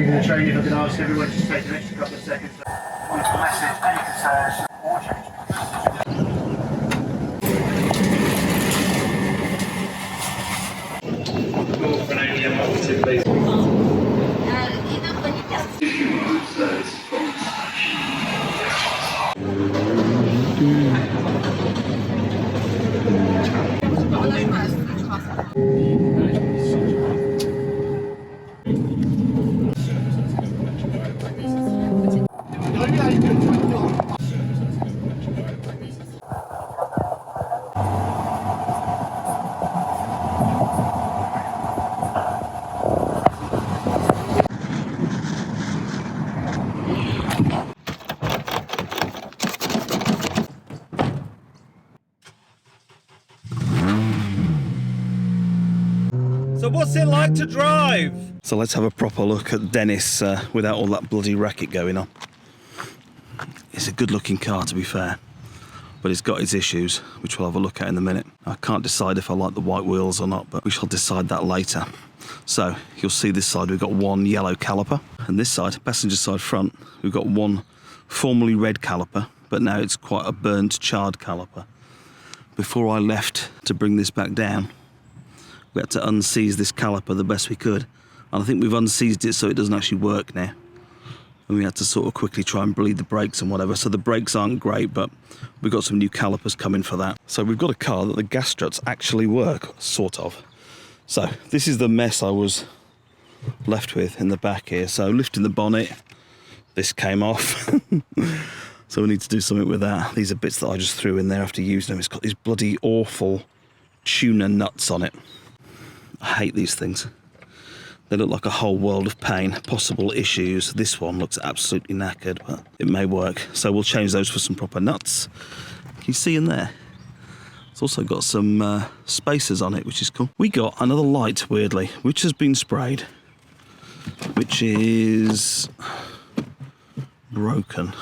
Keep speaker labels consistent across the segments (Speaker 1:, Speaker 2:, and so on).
Speaker 1: you're going to train, if I could ask everyone just take an extra couple of seconds. Wonderful message, any concerns or change.
Speaker 2: So what's it like to drive? So let's have a proper look at Denis without all that bloody racket going on. It's a good looking car, to be fair, but it's got its issues, which we'll have a look at in a minute. I can't decide if I like the white wheels or not, but we shall decide that later. So you'll see this side we've got one yellow caliper, and this side, passenger side front, we've got one formerly red caliper, but now it's quite a burnt, charred caliper. Before I left to bring this back down, we had to unseize this caliper the best we could, and I think we've unseized it so it doesn't actually work now. And we had to sort of quickly try and bleed the brakes and whatever, so the brakes aren't great, but we've got some new calipers coming for that. So we've got a car that the gas struts actually work, sort of. So this is the mess I was left with in the back here. So lifting the bonnet, this came off. So we need to do something with that. These are bits that I just threw in there after using them. It's got these bloody awful tuner nuts on it. I hate these things. They look like a whole world of pain, possible issues. This one looks absolutely knackered, but it may work. So we'll change those for some proper nuts. Can you see in there? It's also got some spacers on it, which is cool. We got another light, weirdly, which has been sprayed, which is broken.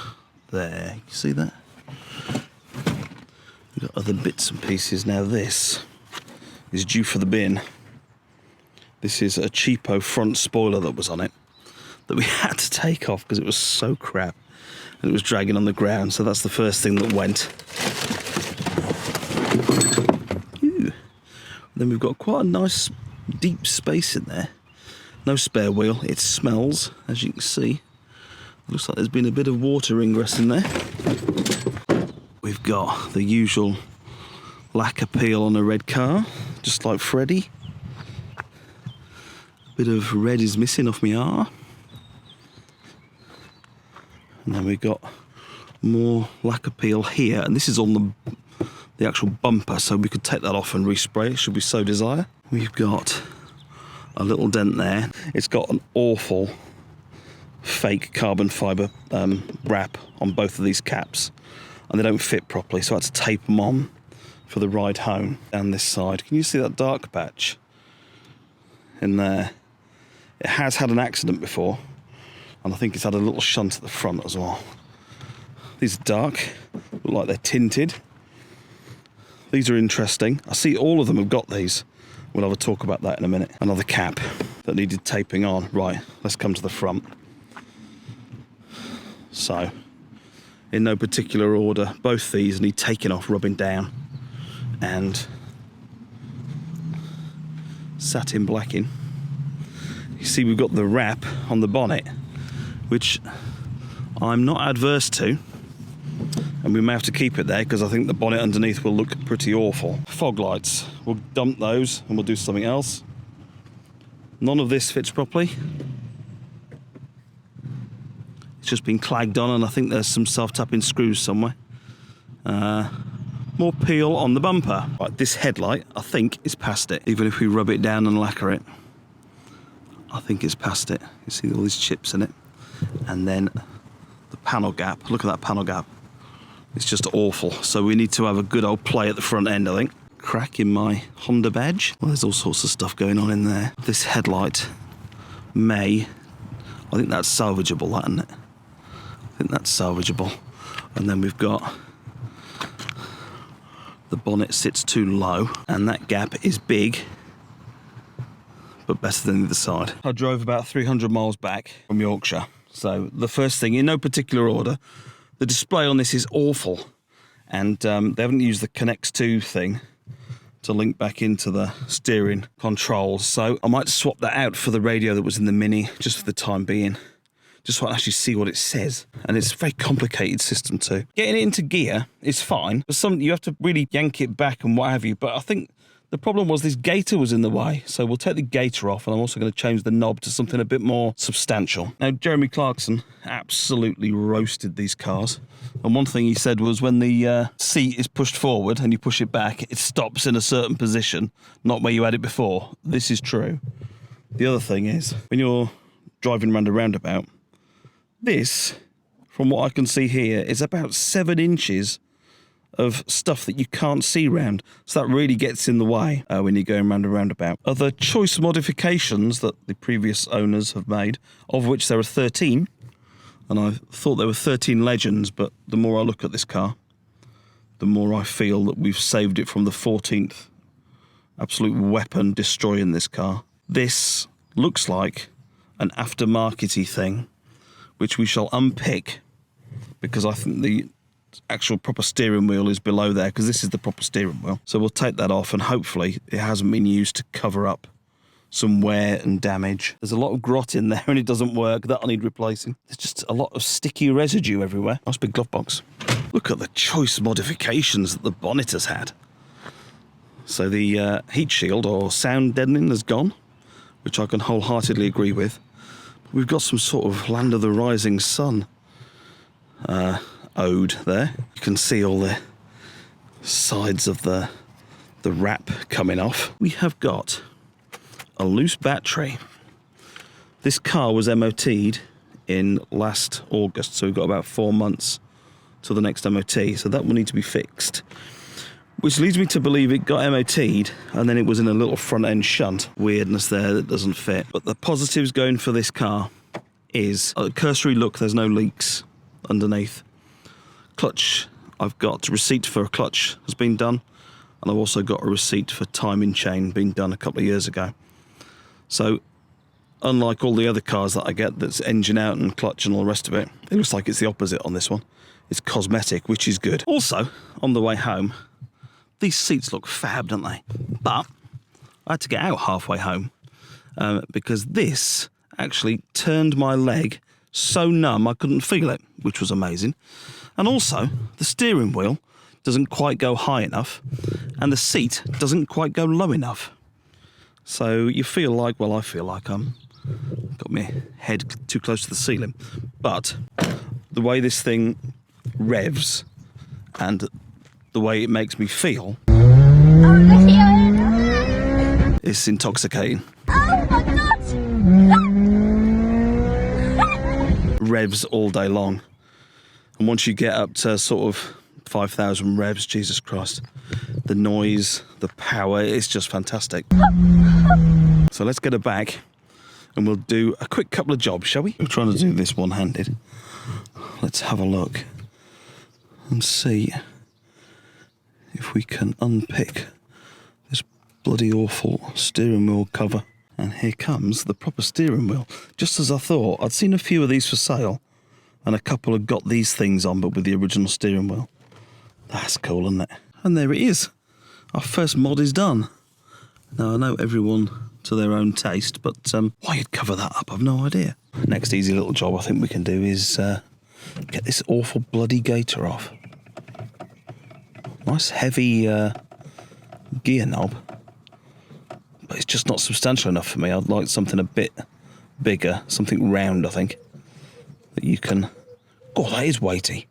Speaker 2: There, you see that? We've got other bits and pieces. Now this is due for the bin. This is a cheapo front spoiler that was on it that we had to take off because it was so crap and it was dragging on the ground. So that's the first thing that went. Ew. Then we've got quite a nice deep space in there. No spare wheel. It smells, as you can see. Looks like there's been a bit of water ingress in there. We've got the usual lacquer peel on a red car, just like Freddy. Bit of red is missing off my R. And then we've got more lacquer peel here, and this is on the actual bumper, so we could take that off and respray it should we so desire. We've got a little dent there. It's got an awful fake carbon fibre wrap on both of these caps, and they don't fit properly, so I had to tape them on for the ride home. Down this side, can you see that dark patch in there? It has had an accident before, and I think it's had a little shunt at the front as well. These are dark, look like they're tinted. These are interesting. I see all of them have got these. We'll have a talk about that in a minute. Another cap that needed taping on. Right, let's come to the front. So, in no particular order, both these need taking off, rubbing down, and satin blacking. You see we've got the wrap on the bonnet, which I'm not adverse to, and we may have to keep it there because I think the bonnet underneath will look pretty awful. Fog lights, we'll dump those and we'll do something else. None of this fits properly. It's just been clagged on, and I think there's some self-tapping screws somewhere. More peel on the bumper. Right, this headlight, I think, is past it. Even if we rub it down and lacquer it, I think it's past it. You see all these chips in it. And then the panel gap. Look at that panel gap. It's just awful. So we need to have a good old play at the front end, I think. Crack in my Honda badge. Well, there's all sorts of stuff going on in there. This headlight I think that's salvageable, that, isn't it? I think that's salvageable. And then we've got the bonnet sits too low, and that gap is big. but better than the other side. I drove about 300 miles back from Yorkshire. So the first thing, in no particular order, the display on this is awful. And they haven't used the Connects 2 thing to link back into the steering controls. So I might swap that out for the radio that was in the Mini, just for the time being, just so I can actually see what it says. And it's a very complicated system too. Getting it into gear is fine, but you have to really yank it back and what have you. But I think the problem was this gaiter was in the way. So we'll take the gaiter off, and I'm also going to change the knob to something a bit more substantial. Now, Jeremy Clarkson absolutely roasted these cars. And one thing he said was when the seat is pushed forward and you push it back, it stops in a certain position, not where you had it before. This is true. The other thing is, when you're driving around a roundabout, this, from what I can see here, is about 7 inches of stuff that you can't see round. So that really gets in the way when you're going round a roundabout. Other choice modifications that the previous owners have made, of which there are 13, and I thought there were 13 legends, but the more I look at this car, the more I feel that we've saved it from the 14th absolute weapon destroying this car. This looks like an aftermarket-y thing, which we shall unpick, because I think the actual proper steering wheel is below there, because this is the proper steering wheel. So we'll take that off, and hopefully it hasn't been used to cover up some wear and damage. There's a lot of grot in there and it doesn't work. That'll need replacing. There's just a lot of sticky residue everywhere. Nice big glove box. Look at the choice modifications that the bonnet has had. So the heat shield or sound deadening has gone, which I can wholeheartedly agree with. We've got some sort of Land of the Rising Sun ode there. You can see all the sides of the wrap coming off. We have got a loose battery. This car was MOT'd in last August, so we've got about 4 months to the next MOT, so that will need to be fixed. Which leads me to believe it got MOT'd and then it was in a little front end shunt. Weirdness there that doesn't fit. But the positives going for this car is, at a cursory look, there's no leaks underneath. Clutch, I've got a receipt for a clutch has been done, and I've also got a receipt for timing chain being done a couple of years ago. So, unlike all the other cars that I get that's engine out and clutch and all the rest of it, it looks like it's the opposite on this one. It's cosmetic, which is good. Also, on the way home, these seats look fab, don't they? But I had to get out halfway home because this actually turned my leg so numb I couldn't feel it, which was amazing. And also, the steering wheel doesn't quite go high enough and the seat doesn't quite go low enough. So you feel like, well, I feel like I'm got my head too close to the ceiling. But the way this thing revs and the way it makes me feel, it's intoxicating.
Speaker 3: Oh my God!
Speaker 2: Revs all day long. And once you get up to sort of 5,000 revs, Jesus Christ, the noise, the power, it's just fantastic. So let's get her back and we'll do a quick couple of jobs, shall we? We're trying to do this one-handed. Let's have a look and see if we can unpick this bloody awful steering wheel cover. And here comes the proper steering wheel. Just as I thought, I'd seen a few of these for sale and a couple had got these things on, but with the original steering wheel. That's cool, isn't it? And there it is. Our first mod is done. Now, I know everyone to their own taste, but why you'd cover that up, I've no idea. Next easy little job I think we can do is get this awful bloody gaiter off. Nice heavy gear knob, but it's just not substantial enough for me. I'd like something a bit bigger, something round, I think, that you can... Oh, that is weighty.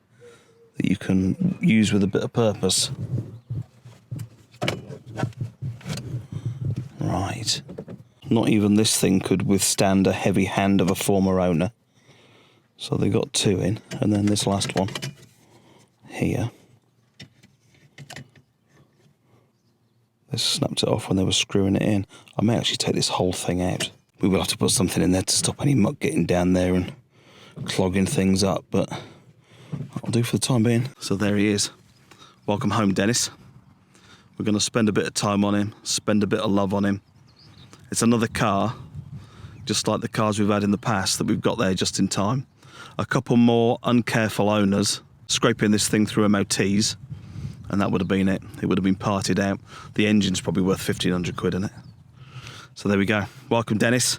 Speaker 2: That you can use with a bit of purpose. Right. Not even this thing could withstand a heavy hand of a former owner. So they got 2 in, and then this last one here. They snapped it off when they were screwing it in. I may actually take this whole thing out. We will have to put something in there to stop any muck getting down there and clogging things up, but I'll do for the time being. So there he is. Welcome home, Dennis. We're going to spend a bit of time on him, spend a bit of love on him, It's another car, just like the cars we've had in the past, that we've got there just in time. A couple more uncareful owners scraping this thing through MOTs, and that would have been it. It would have been parted out. The engine's probably worth 1,500 quid, isn't it? So there we go. Welcome, Dennis.